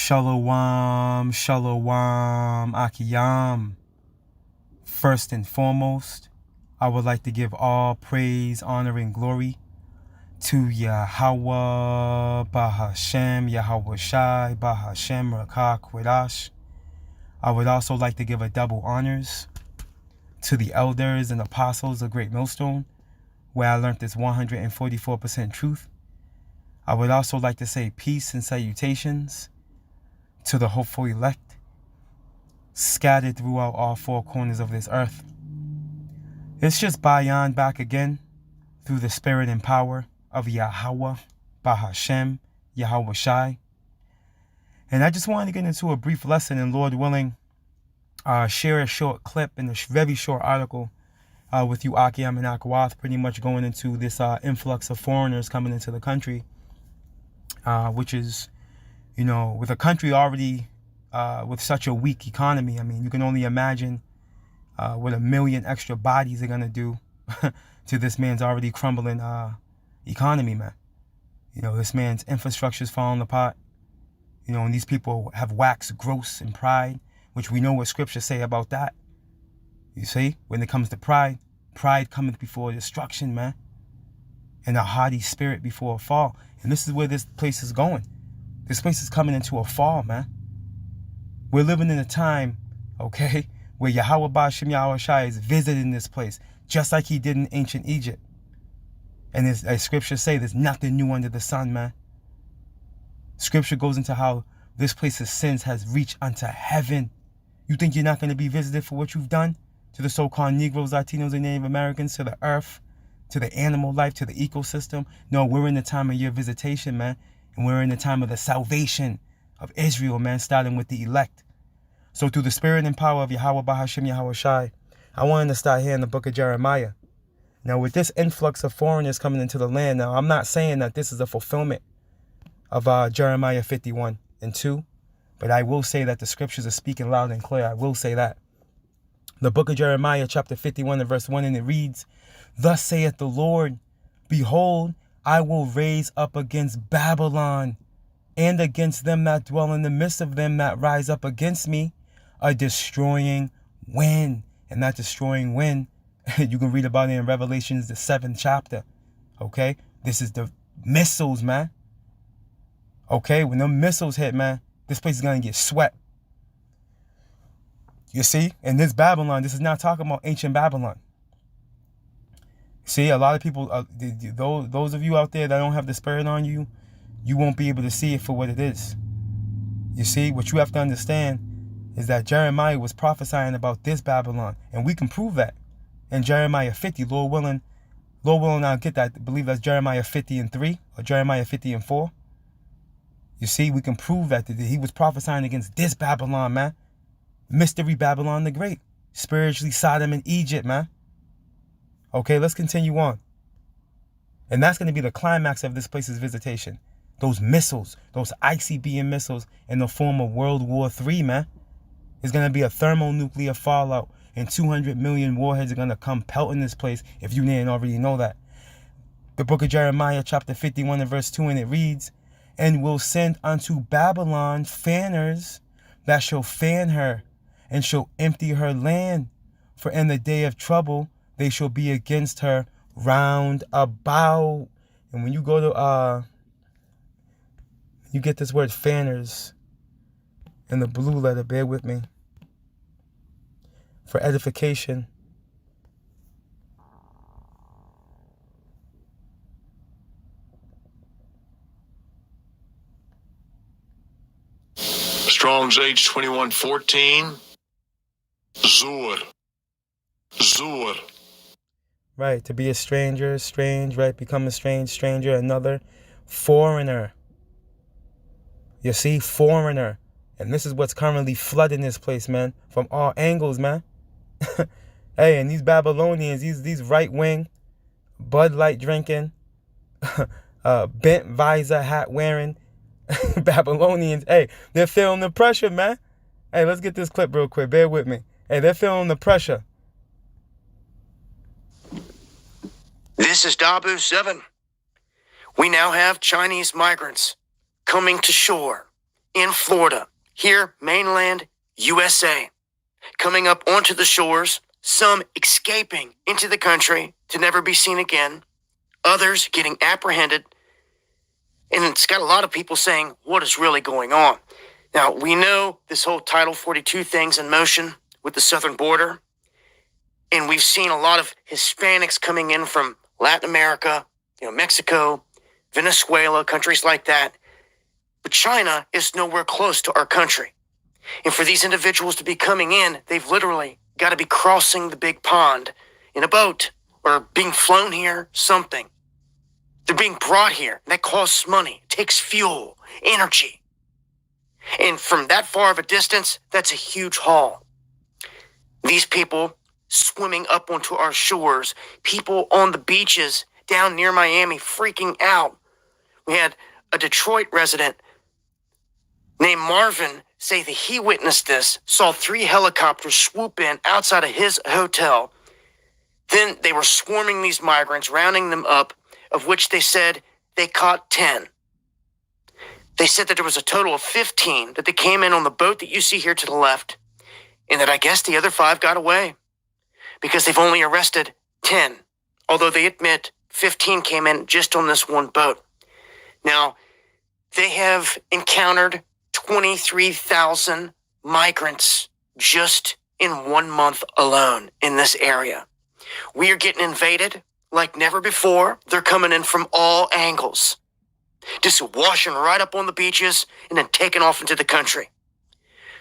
Shalom, shalom, akiyam. First and foremost, I would like to give all praise, honor, and glory to Yahweh, Bahashem, Yahweh Shai, Bahashem, Rakah, Kwadash. I would also like to give a double honors to the elders and apostles of Great Millstone, where I learned this 144% truth. I would also like to say peace and salutations to the hopeful elect, scattered throughout all four corners of this earth. It's just Bayan back again, through the spirit and power of Yahweh, Bahashem, Yahweh Shai. And I just wanted to get into a brief lesson, and Lord willing, share a short clip and a very short article with you, Akiyam and Akwath, pretty much going into this influx of foreigners coming into the country, which is, you know, with a country already with such a weak economy. I mean, you can only imagine what 1 million extra bodies are going to do to this man's already crumbling economy, man. You know, this man's infrastructure is falling apart. You know, and these people have waxed gross in pride, which we know what scriptures say about that. You see, when it comes to pride, pride cometh before destruction, man. And a haughty spirit before a fall. And this is where this place is going. This place is coming into a fall, man. We're living in a time, okay, where Yahweh Ba'ashem Yahweh Shai is visiting this place, just like he did in ancient Egypt. And as scriptures say, there's nothing new under the sun, man. Scripture goes into how this place's sins has reached unto heaven. You think you're not going to be visited for what you've done to the so-called Negroes, Latinos, and Native Americans, to the earth, to the animal life, to the ecosystem? No, we're in the time of your visitation, man. And we're in the time of the salvation of Israel, man, starting with the elect. So through the spirit and power of Yahweh Bahashem Yahweh Shai, I wanted to start here in the book of Jeremiah. Now, with this influx of foreigners coming into the land, now, I'm not saying that this is a fulfillment of Jeremiah 51:2, but I will say that the scriptures are speaking loud and clear. I will say that. The book of Jeremiah, chapter 51 and verse 1, and it reads, "Thus saith the Lord, behold, I will raise up against Babylon and against them that dwell in the midst of them that rise up against me a destroying wind." And that destroying wind, you can read about it in Revelations, the 7th chapter. Okay? This is the missiles, man. Okay? When them missiles hit, man, this place is going to get swept. You see? And this Babylon, this is not talking about ancient Babylon. See, a lot of people, those of you out there that don't have the spirit on you, you won't be able to see it for what it is. You see, what you have to understand is that Jeremiah was prophesying about this Babylon, and we can prove that in Jeremiah 50. Lord willing, I'll get that. I believe that's Jeremiah 50:3 or Jeremiah 50:4. You see, we can prove that he was prophesying against this Babylon, man. Mystery Babylon the Great. Spiritually Sodom and Egypt, man. Okay, let's continue on. And that's going to be the climax of this place's visitation. Those missiles, those ICBM missiles in the form of World War III, man. It's going to be a thermonuclear fallout, and 200 million warheads are going to come pelting this place, if you didn't already know that. The book of Jeremiah, chapter 51 and verse 2, and it reads, "And will send unto Babylon fanners that shall fan her, and shall empty her land. For in the day of trouble they shall be against her round about." And when you go to, you get this word fanners in the blue letter, bear with me, for edification. Strong's H2114. Zur. Right, to be a stranger, strange, right? Become a stranger, another foreigner. You see, foreigner. And this is what's currently flooding this place, man, from all angles, man. Hey, and these Babylonians, these right-wing, Bud Light drinking, bent visor hat wearing Babylonians, hey, they're feeling the pressure, man. Hey, let's get this clip real quick. Bear with me. Hey, they're feeling the pressure. This is Dabu 7. We now have Chinese migrants coming to shore in Florida, here, mainland USA, coming up onto the shores, some escaping into the country to never be seen again, others getting apprehended, and it's got a lot of people saying, what is really going on? Now, we know this whole Title 42 thing's in motion with the southern border, and we've seen a lot of Hispanics coming in from Latin America, Mexico, Venezuela, countries like that. But China is nowhere close to our country. And for these individuals to be coming in, they've literally got to be crossing the big pond in a boat or being flown here, something. They're being brought here. That costs money, takes fuel, energy. And from that far of a distance, that's a huge haul. These people swimming up onto our shores, people on the beaches down near Miami freaking out. We had a Detroit resident named Marvin say that he witnessed this, saw 3 helicopters swoop in outside of his hotel. Then they were swarming these migrants, rounding them up, of which they said they caught 10. They said that there was a total of 15, that they came in on the boat that you see here to the left, and that I guess the other 5 got away because they've only arrested 10, although they admit 15 came in just on this one boat. Now, they have encountered 23,000 migrants just in 1 month alone in this area. We are getting invaded like never before. They're coming in from all angles, just washing right up on the beaches and then taking off into the country.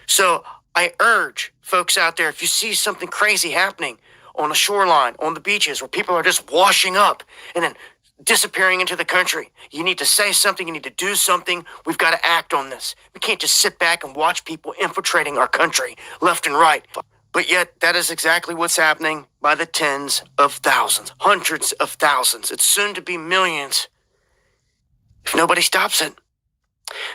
So I urge folks out there, if you see something crazy happening on the shoreline, on the beaches, where people are just washing up and then disappearing into the country, you need to say something, you need to do something. We've got to act on this. We can't just sit back and watch people infiltrating our country left and right. But yet, that is exactly what's happening by the tens of thousands, hundreds of thousands. It's soon to be millions if nobody stops it.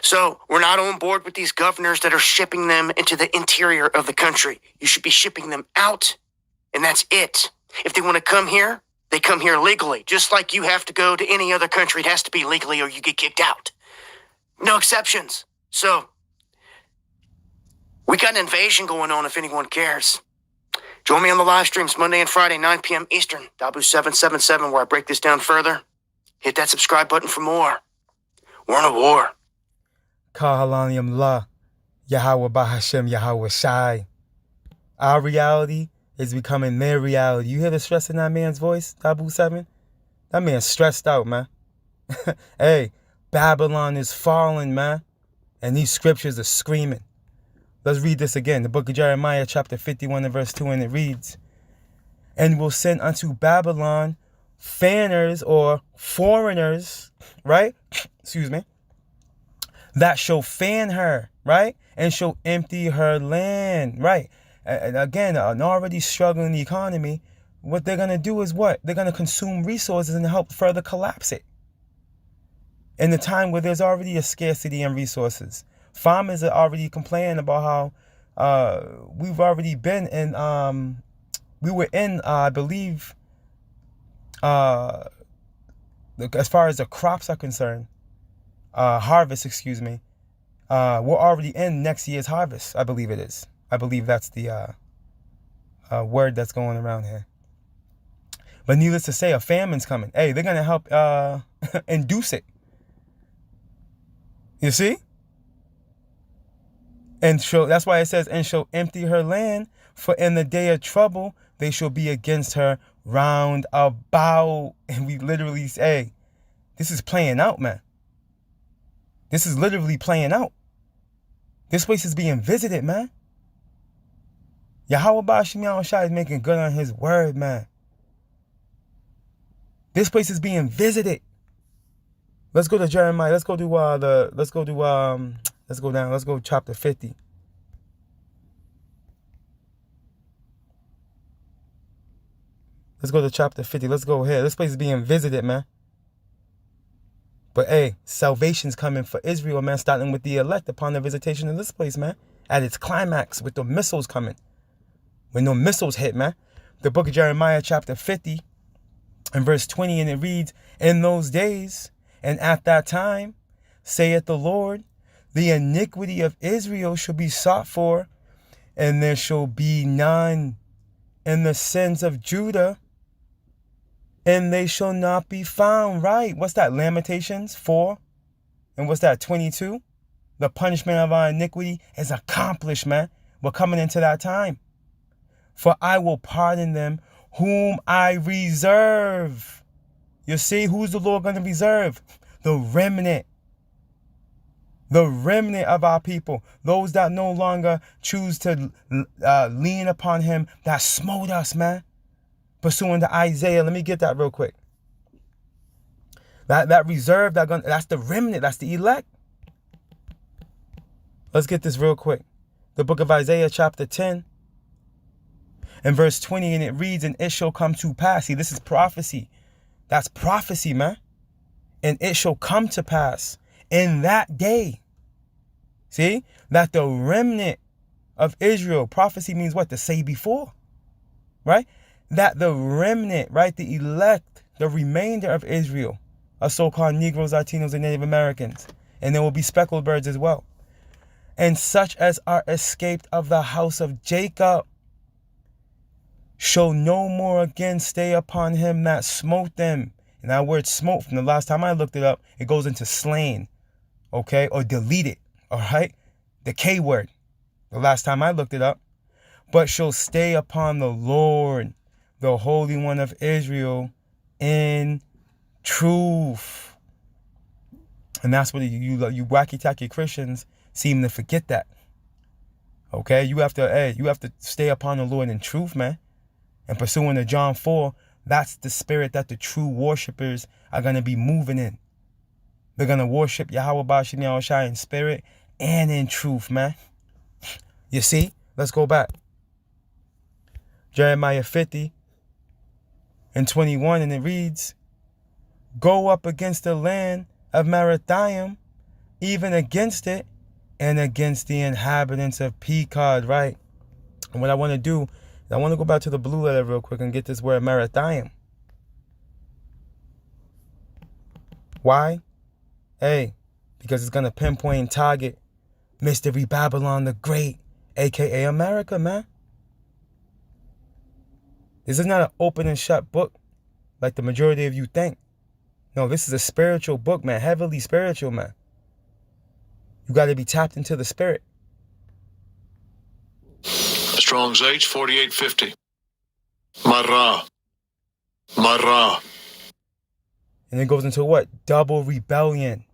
So we're not on board with these governors that are shipping them into the interior of the country. You should be shipping them out, and that's it. If they want to come here, they come here legally, just like you have to go to any other country. It has to be legally or you get kicked out. No exceptions. So we got an invasion going on if anyone cares. Join me on the live streams Monday and Friday, 9 p.m. Eastern, Dabu777, where I break this down further. Hit that subscribe button for more. We're in a war. Kahalanium La, Yahweh Bahashem, Yahweh Shai. Our reality is becoming their reality. You hear the stress in that man's voice, Dabu 7? That man's stressed out, man. Hey, Babylon is falling, man. And these scriptures are screaming. Let's read this again. The book of Jeremiah, chapter 51 and verse 2, and it reads, "And will send unto Babylon fanners or foreigners," right? Excuse me. "That shall fan her," right? "And shall empty her land," right? And again, an already struggling economy, what they're going to do is what? They're going to consume resources and help further collapse it. In the time where there's already a scarcity in resources. Farmers are already complaining about how we've already been in, we were in, I believe, as far as the crops are concerned, harvest, excuse me, we're already in next year's harvest, I believe it is. I believe that's the word that's going around here. But needless to say, a famine's coming. Hey, they're going to help induce it. You see? And that's why it says, "And shall empty her land, for in the day of trouble they shall be against her round about." And we literally say, this is playing out, man. This is literally playing out. This place is being visited, man. Yahweh Ba'ashim Shai is making good on his word, man. This place is being visited. Let's go to Jeremiah. Let's go chapter 50. Let's go to chapter 50. Let's go here. This place is being visited, man. But hey, salvation's coming for Israel, man, starting with the elect upon the visitation of this place, man. At its climax with the missiles coming. When the missiles hit, man. The book of Jeremiah, chapter 50, and verse 20, and it reads, "In those days, and at that time, saith the Lord, The iniquity of Israel shall be sought for, and there shall be none. And the sins of Judah, and they shall not be found. Right? What's that? Lamentations 4. And what's that? 22. The punishment of our iniquity is accomplished, man. We're coming into that time. For I will pardon them whom I reserve. You see, who's the Lord going to reserve? The remnant. The remnant of our people. Those that no longer choose to lean upon him that smote us, man. Pursuing to Isaiah. Let me get that real quick. That reserve, that's the remnant. That's the elect. Let's get this real quick. The book of Isaiah chapter 10 and verse 20, and it reads, and it shall come to pass. See, this is prophecy. That's prophecy, man. And it shall come to pass in that day. See, that the remnant of Israel, prophecy means what? To say before, right? That the remnant, right? The elect, the remainder of Israel, are so-called Negroes, Latinos, and Native Americans. And there will be speckled birds as well. And such as are escaped of the house of Jacob shall no more again stay upon him that smote them. And that word smote, from the last time I looked it up, it goes into slain, okay, or deleted, all right? The K word, the last time I looked it up. But shall stay upon the Lord, the Holy One of Israel, in truth. And that's what you wacky-tacky Christians seem to forget that. Okay, you have to stay upon the Lord in truth, man. And pursuing the John 4, that's the spirit that the true worshipers are going to be moving in. They're going to worship Yahweh Ba'ashem Yahushua in spirit and in truth, man. You see? Let's go back. Jeremiah 50 and 21, and it reads, go up against the land of Merathaim, even against it, and against the inhabitants of Pekod, right? And what I want to do is I want to go back to the blue letter real quick and get this word Merathaim. Why? Hey, because it's going to pinpoint and target Mystery Babylon the Great, a.k.a. America, man. This is not an open and shut book like the majority of you think. No, this is a spiritual book, man. Heavily spiritual, man. You got to be tapped into the spirit. Strong's H 4850. Mara. Mara. And it goes into what? Double rebellion.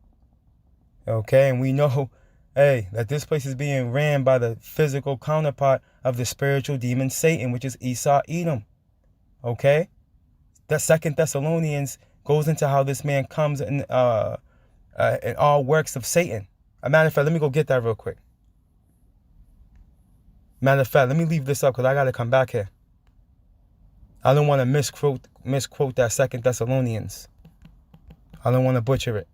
Okay, and we know, hey, that this place is being ran by the physical counterpart of the spiritual demon Satan, which is Esau Edom. Okay? That 2 Thessalonians goes into how this man comes in all works of Satan. A matter of fact, let me go get that real quick. Matter of fact, let me leave this up because I got to come back here. I don't want to misquote that 2 Thessalonians. I don't want to butcher it.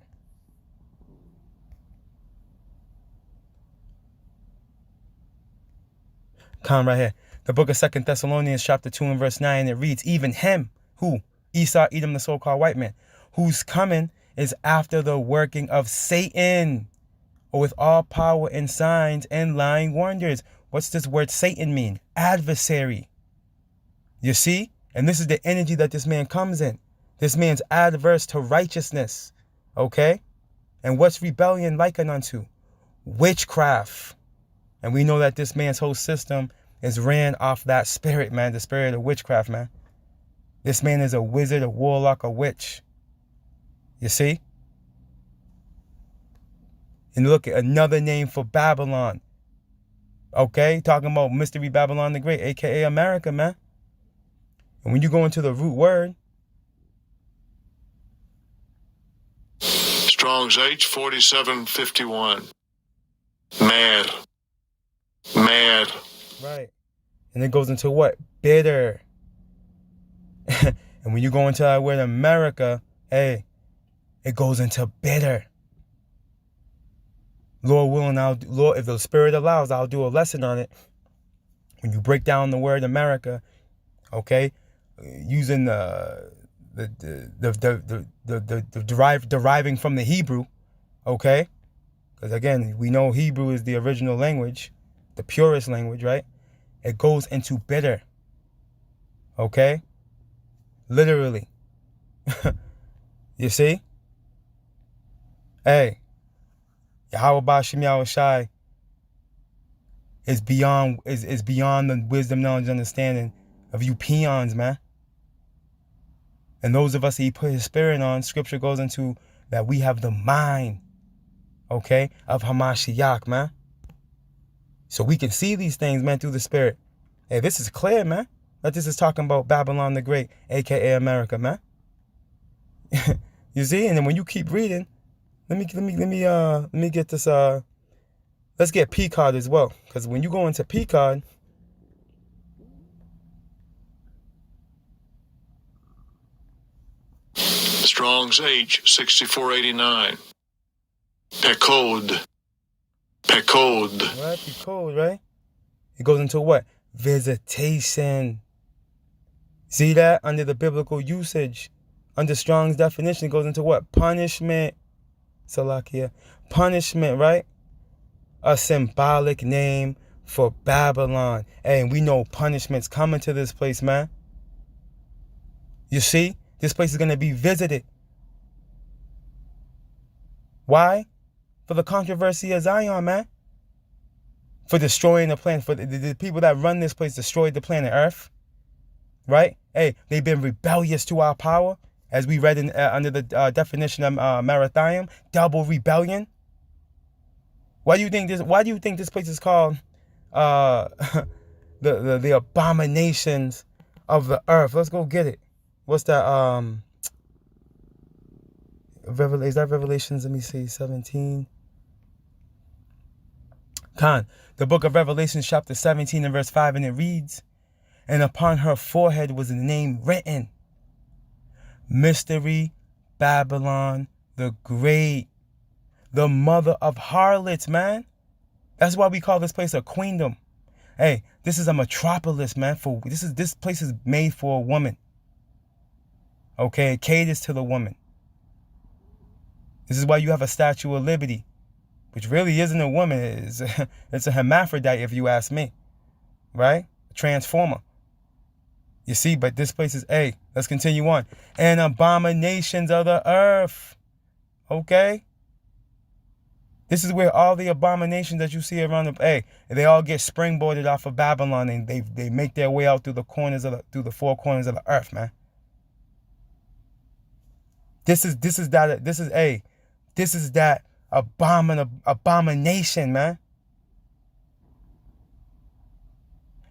Come right here. The book of 2 Thessalonians chapter 2 and verse 9, it reads, even him, who? Esau Edom, the so-called white man, whose coming is after the working of Satan, or with all power and signs and lying wonders. What's this word Satan mean? Adversary. You see? And this is the energy that this man comes in. This man's adverse to righteousness. Okay? And what's rebellion likened unto? Witchcraft. And we know that this man's whole system is ran off that spirit, man. The spirit of witchcraft, man. This man is a wizard, a warlock, a witch. You see? And look at another name for Babylon. Okay? Talking about Mystery Babylon the Great, a.k.a. America, man. And when you go into the root word, Strong's H 4751. Mad. Mad. right. And it goes into what? Bitter. And when you go into that word America, hey, it goes into bitter. Lord willing, Lord, if the Spirit allows, I'll do a lesson on it. When you break down the word America, okay, using deriving from the Hebrew, okay, Because again, we know Hebrew is the original language, the purest language, right? It goes into bitter. Okay? Literally. You see? Hey, Yahweh Bashim Yahweh Shai is beyond the wisdom, knowledge, understanding of you peons, man. And those of us that he put his spirit on, scripture goes into that we have the mind, okay, of Hamashiach, man. So we can see these things, man, through the spirit. Hey, this is clear, man. That this is talking about Babylon the Great, aka America, man. You see? And then when you keep reading, let me get this let's get Picard as well. Because when you go into Picard, Strong's H 6489. Pekod. right? Picard, right? It goes into what? Visitation. See that? Under the biblical usage. Under Strong's definition, it goes into what? Punishment. Salakia. Punishment, right? A symbolic name for Babylon. Hey, and we know punishment's coming to this place, man. You see? This place is going to be visited. Why? For the controversy of Zion, man. For destroying the planet. For the people that run this place destroyed the planet Earth. Right? Hey, they've been rebellious to our power. As we read in under the definition of Merathaim. Double rebellion. Why do you think this place is called the abominations of the earth? Let's go get it. What's that? Is that Revelations? Let me see, 17. The book of Revelation, chapter 17 and verse 5, and it reads, "And upon her forehead was a name written, Mystery Babylon the Great, the mother of harlots," man. That's why we call this place a queendom. Hey, this is a metropolis, man. This place is made for a woman. Okay, it caters to the woman. This is why you have a Statue of Liberty, which really isn't a woman. It's a hermaphrodite, if you ask me. Right? A transformer. You see, but this place is, hey, let's continue on. And abominations of the earth. Okay? This is where all the abominations that you see around they all get springboarded off of Babylon, and they make their way out through the four corners of the earth, man. This is that abomination, man.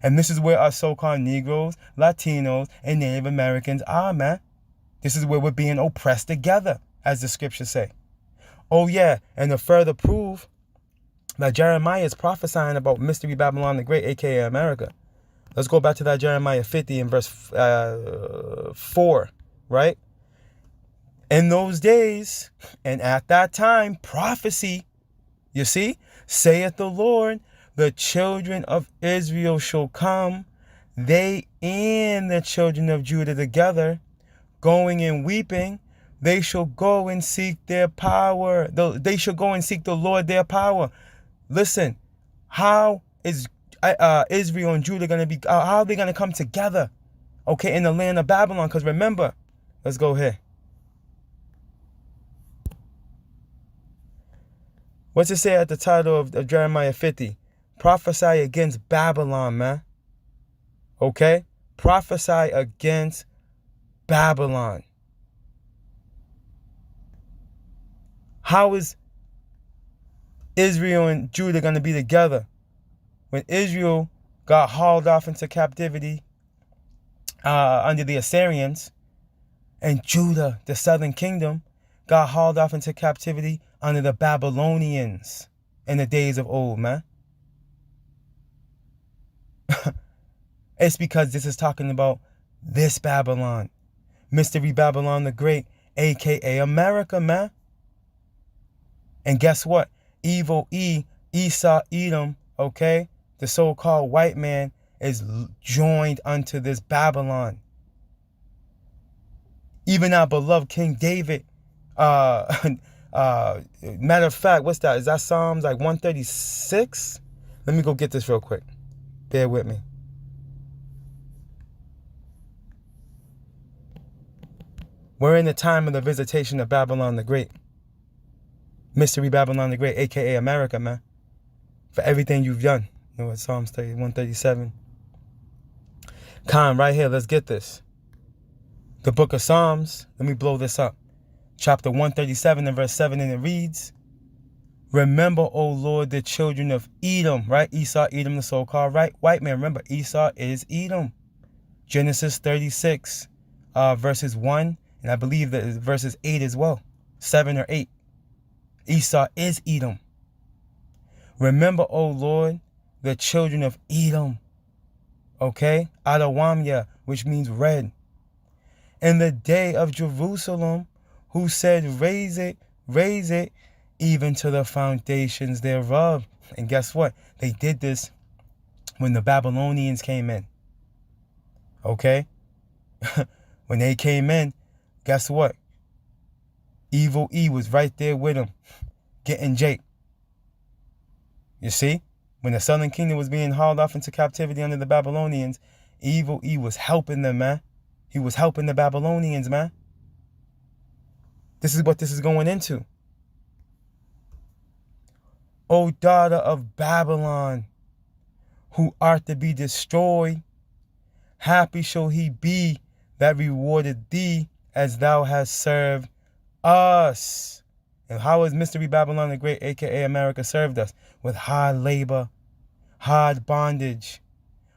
And this is where our so-called Negroes, Latinos, and Native Americans are, man. This is where we're being oppressed together, as the scriptures say. Oh, yeah, and to further prove that Jeremiah is prophesying about Mystery Babylon the Great, a.k.a. America. Let's go back to that Jeremiah 50 and verse 4, right? In those days, and at that time, prophecy, you see, saith the Lord, the children of Israel shall come, they and the children of Judah together, going and weeping. They shall go and seek their power. They shall go and seek the Lord their power. Listen, how is Israel and Judah going to be, how are they going to come together, okay, in the land of Babylon? Because remember, let's go here. What's it say at the title of Jeremiah 50? Prophesy against Babylon, man. Okay? Prophesy against Babylon. How is Israel and Judah going to be together when Israel got hauled off into captivity under the Assyrians, and Judah, the southern kingdom, got hauled off into captivity under the Babylonians in the days of old, man? It's because this is talking about this Babylon, Mystery Babylon the Great, a.k.a. America, man. And guess what? Evil Esau, Edom, okay, the so-called white man, is joined unto this Babylon. Even our beloved King David, Matter of fact, what's that? Is that Psalms like 136? Let me go get this real quick. Bear with me. We're in the time of the visitation of Babylon the Great. Mystery Babylon the Great, a.k.a. America, man. For everything you've done. You know, it's Psalms 137. Right here, let's get this. The book of Psalms, let me blow this up. Chapter 137 and verse 7, and it reads, remember, O Lord, the children of Edom, right? Esau, Edom, the so-called right white man. Remember, Esau is Edom. Genesis 36, verses 1, and I believe that is verses 8 as well. 7 or 8. Esau is Edom. Remember, O Lord, the children of Edom. Okay? Adawamya, which means red. In the day of Jerusalem, who said, raise it, even to the foundations thereof. And guess what? They did this when the Babylonians came in. Okay? When they came in, guess what? Evil E was right there with them, getting Jake. You see? When the southern kingdom was being hauled off into captivity under the Babylonians, Evil E was helping them, man. He was helping the Babylonians, man. This is what this is going into. O daughter of Babylon, who art to be destroyed, happy shall he be that rewarded thee as thou hast served us. And how has Mystery Babylon the Great, a.k.a. America, served us? With hard labor, hard bondage,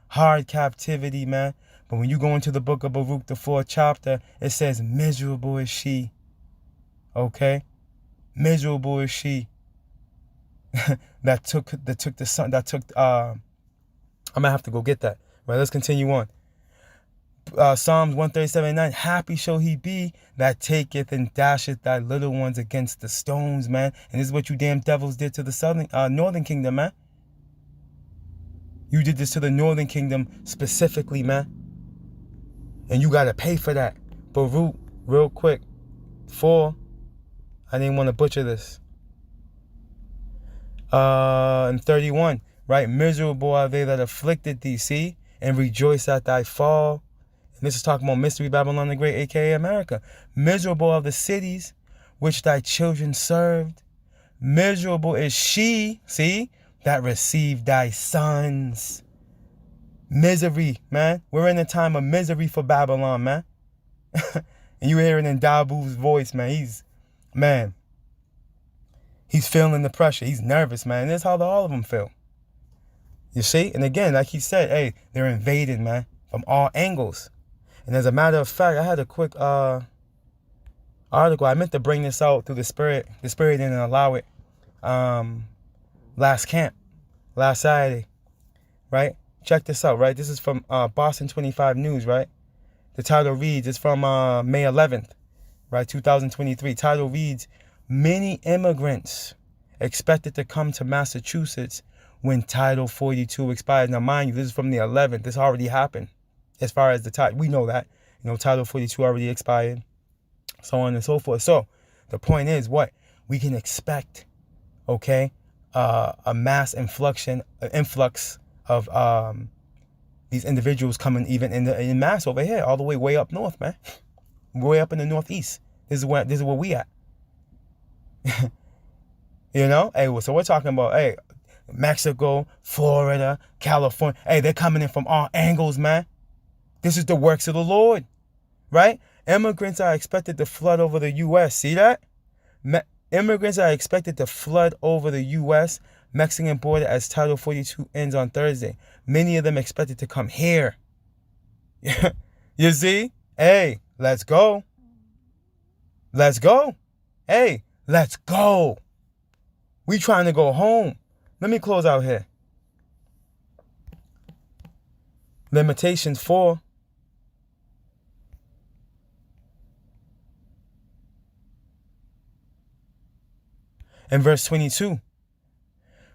hard captivity, man. But when you go into the book of Baruch, the 4th chapter, it says, miserable is she. Okay? Miserable is she. that took the son, I'm gonna have to go get that. Right, let's continue on. Psalms 137:9. Happy shall he be that taketh and dasheth thy little ones against the stones, man. And this is what you damn devils did to the northern kingdom, man. You did this to the northern kingdom specifically, man. And you gotta pay for that. Baruch, real quick. 4. I didn't want to butcher this. And 31, right? Miserable are they that afflicted thee, see? And rejoice at thy fall. And this is talking about Mystery Babylon the Great, a.k.a. America. Miserable are the cities which thy children served. Miserable is she, see, that received thy sons. Misery, man. We're in a time of misery for Babylon, man. And you hear it in Dabu's voice, man. He's feeling the pressure. He's nervous, man. That's how all of them feel. You see? And again, like he said, hey, they're invaded, man, from all angles. And as a matter of fact, I had a quick article. I meant to bring this out through the Spirit. The Spirit didn't allow it. Last Saturday, right? Check this out, right? This is from Boston 25 News, right? The title reads, it's from May 11th, right, 2023. Title reads, many immigrants expected to come to Massachusetts when Title 42 expires. Now, mind you, this is from the 11th. This already happened as far as the title. We know that. You know, Title 42 already expired, so on and so forth. So the point is what? We can expect, okay, a mass influx of these individuals coming even in mass over here, all the way up north, man. Way up in the northeast. This is where we at. You know? Hey, so we're talking about, hey, Mexico, Florida, California. Hey, they're coming in from all angles, man. This is the works of the Lord, right? Immigrants are expected to flood over the U.S. See that? Immigrants are expected to flood over the U.S. Mexican border as Title 42 ends on Thursday. Many of them expected to come here. You see? Hey, let's go. Let's go. Hey, let's go. We trying to go home. Let me close out here. Limitations 4. In verse 22.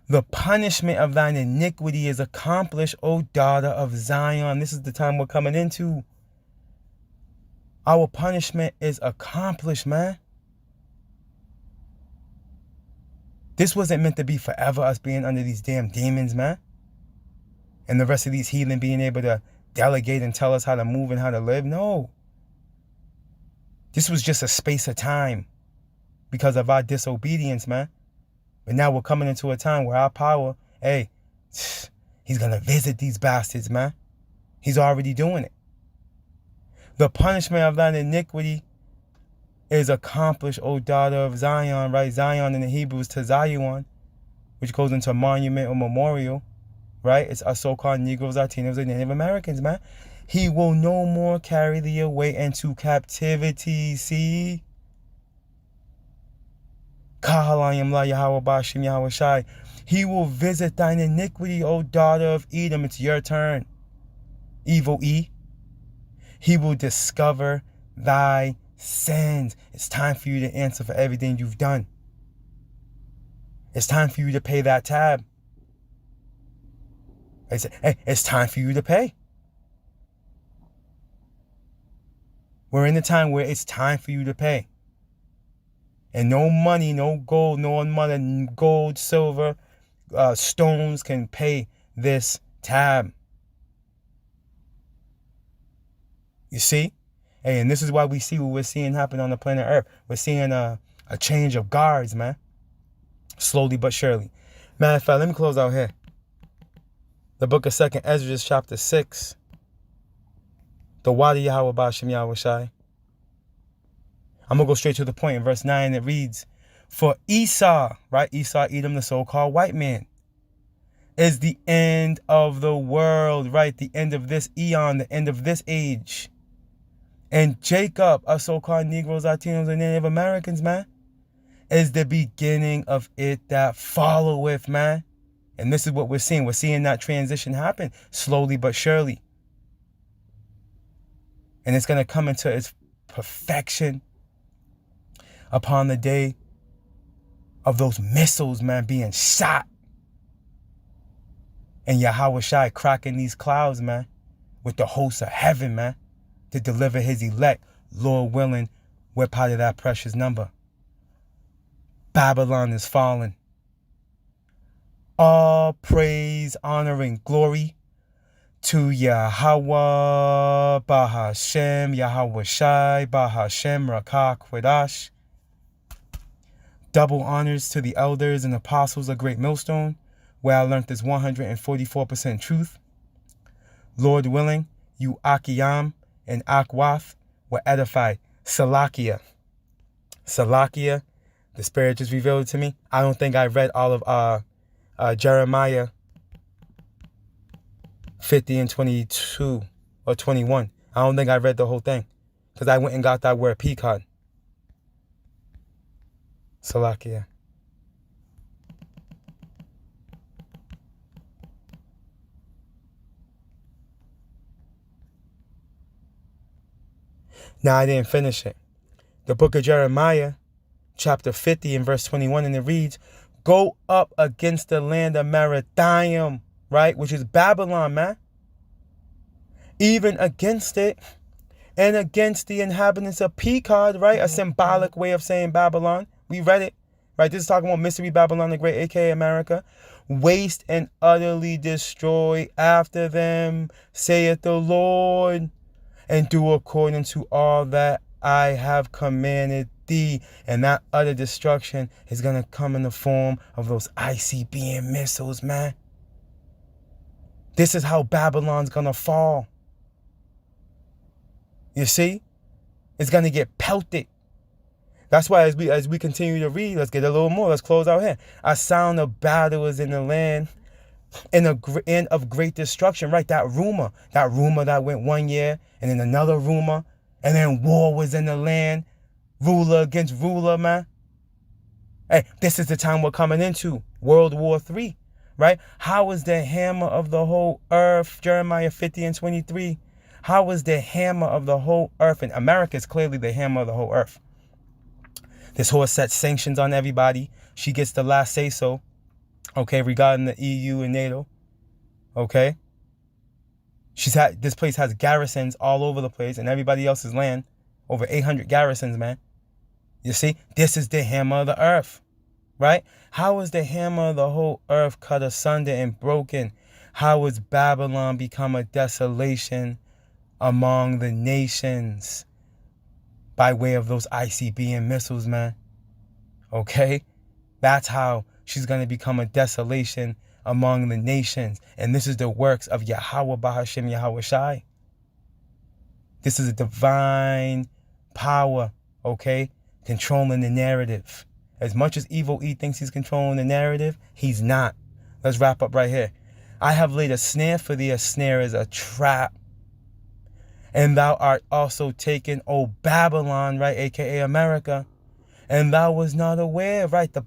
The punishment of thine iniquity is accomplished, O daughter of Zion. This is the time we're coming into. Our punishment is accomplished, man. This wasn't meant to be forever, us being under these damn demons, man. And the rest of these heathen being able to delegate and tell us how to move and how to live. No. This was just a space of time because of our disobedience, man. But now we're coming into a time where our power, hey, he's going to visit these bastards, man. He's already doing it. The punishment of thine iniquity is accomplished, O daughter of Zion, right? Zion in the Hebrew is Zion, which goes into monument or memorial, right? It's us so-called Negroes, Latinos, and Native Americans, man. He will no more carry thee away into captivity, see? Kahalayim la Yahweh Bashim Yahweh Shai. He will visit thine iniquity, O daughter of Edom. It's your turn. Evil E. He will discover thy sins. It's time for you to answer for everything you've done. It's time for you to pay that tab. It's time for you to pay. We're in a time where it's time for you to pay. And no money, no gold, no money, gold, silver, stones can pay this tab. You see? And this is why we see what we're seeing happen on the planet Earth. We're seeing a change of guards, man. Slowly but surely. Matter of fact, let me close out here. The book of 2nd ESDRAS, chapter 6. The Wadi Yahweh Bashim Yahweh Shai. I'm going to go straight to the point. In verse 9, it reads, for Esau, right? Esau, Edom, the so-called white man, is the end of the world, right? The end of this eon, the end of this age. And Jacob, us so-called Negroes, Latinos, and Native Americans, man, is the beginning of it that followeth, man. And this is what we're seeing. We're seeing that transition happen slowly but surely. And it's going to come into its perfection upon the day of those missiles, man, being shot. And Yahweh Shai cracking these clouds, man, with the hosts of heaven, man, to deliver his elect. Lord willing, we're part of that precious number. Babylon is fallen. All praise, honor, and glory to Yahweh, Bahashem, Yahweh Shai, Bahashem, Rakah, Quadash. Double honors to the elders and apostles of Great Millstone, where I learned this 144% truth. Lord willing, you Akiyam and Akwath were edified. Salakia. Salakia, the Spirit just revealed it to me. I don't think I read all of Jeremiah 50 and 22 or 21. I don't think I read the whole thing because I went and got that word pecan. Salakia. Now I didn't finish it. The book of Jeremiah, chapter 50 and verse 21, and it reads, go up against the land of Merathaim, right? Which is Babylon, man. Even against it and against the inhabitants of Pekod, right? A symbolic way of saying Babylon. We read it, right? This is talking about Mystery Babylon the Great, aka America. Waste and utterly destroy after them, saith the Lord, and do according to all that I have commanded thee. And that utter destruction is going to come in the form of those ICBM missiles, man. This is how Babylon's going to fall. You see? It's going to get pelted. That's why as we continue to read, let's get a little more. Let's close out here. A sound of battle is in the land and of great destruction, right? That rumor that went 1 year and then another rumor and then war was in the land, ruler against ruler, man. Hey, this is the time we're coming into, World War III, right? How is the hammer of the whole earth, Jeremiah 50 and 23? How is the hammer of the whole earth? And America is clearly the hammer of the whole earth. This horse sets sanctions on everybody. She gets the last say-so, okay, regarding the EU and NATO, okay? This place has garrisons all over the place and everybody else's land. Over 800 garrisons, man. You see, this is the hammer of the earth. right? How was the hammer of the whole earth cut asunder and broken? How was Babylon become a desolation among the nations by way of those ICBM missiles, man? Okay? That's how she's going to become a desolation among the nations. And this is the works of Yahweh Bahashem Yahweh Shai. This is a divine power, okay? Controlling the narrative. As much as Evil E thinks he's controlling the narrative, he's not. Let's wrap up right here. I have laid a snare for thee, a snare is a trap. And thou art also taken, O Babylon, right, aka America. And thou was not aware, right? The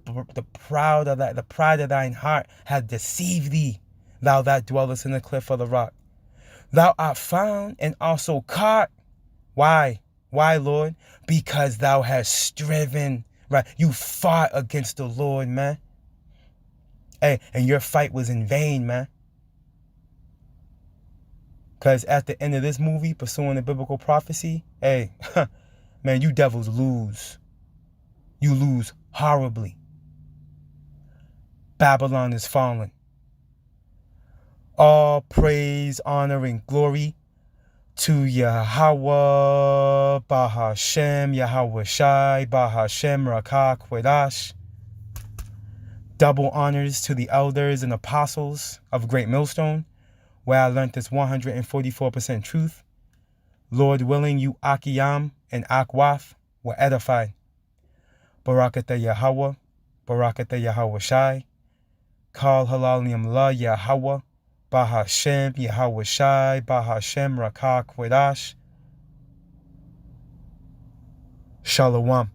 pride of thine heart had deceived thee, thou that dwellest in the cliff of the rock. Thou art found and also caught. Why? Why, Lord? Because thou hast striven, right? You fought against the Lord, man. Hey, and your fight was in vain, man. Because at the end of this movie, pursuing the biblical prophecy, hey, man, you devils lose. You lose horribly. Babylon is fallen. All praise, honor, and glory to Yahweh, Bahashem, Yahweh Shai, Bahashem, Rakah, Kwedash. Double honors to the elders and apostles of Great Millstone, where I learned this 144% truth. Lord willing, you Akiyam and Akwaf were edified. Barakatah Yahweh, Barakatah Yahweh Shai, Kal Halalium La Yahweh, Bahashem, Yahweh Shai, Bahashem, Rakah, Kwedash. Shalom.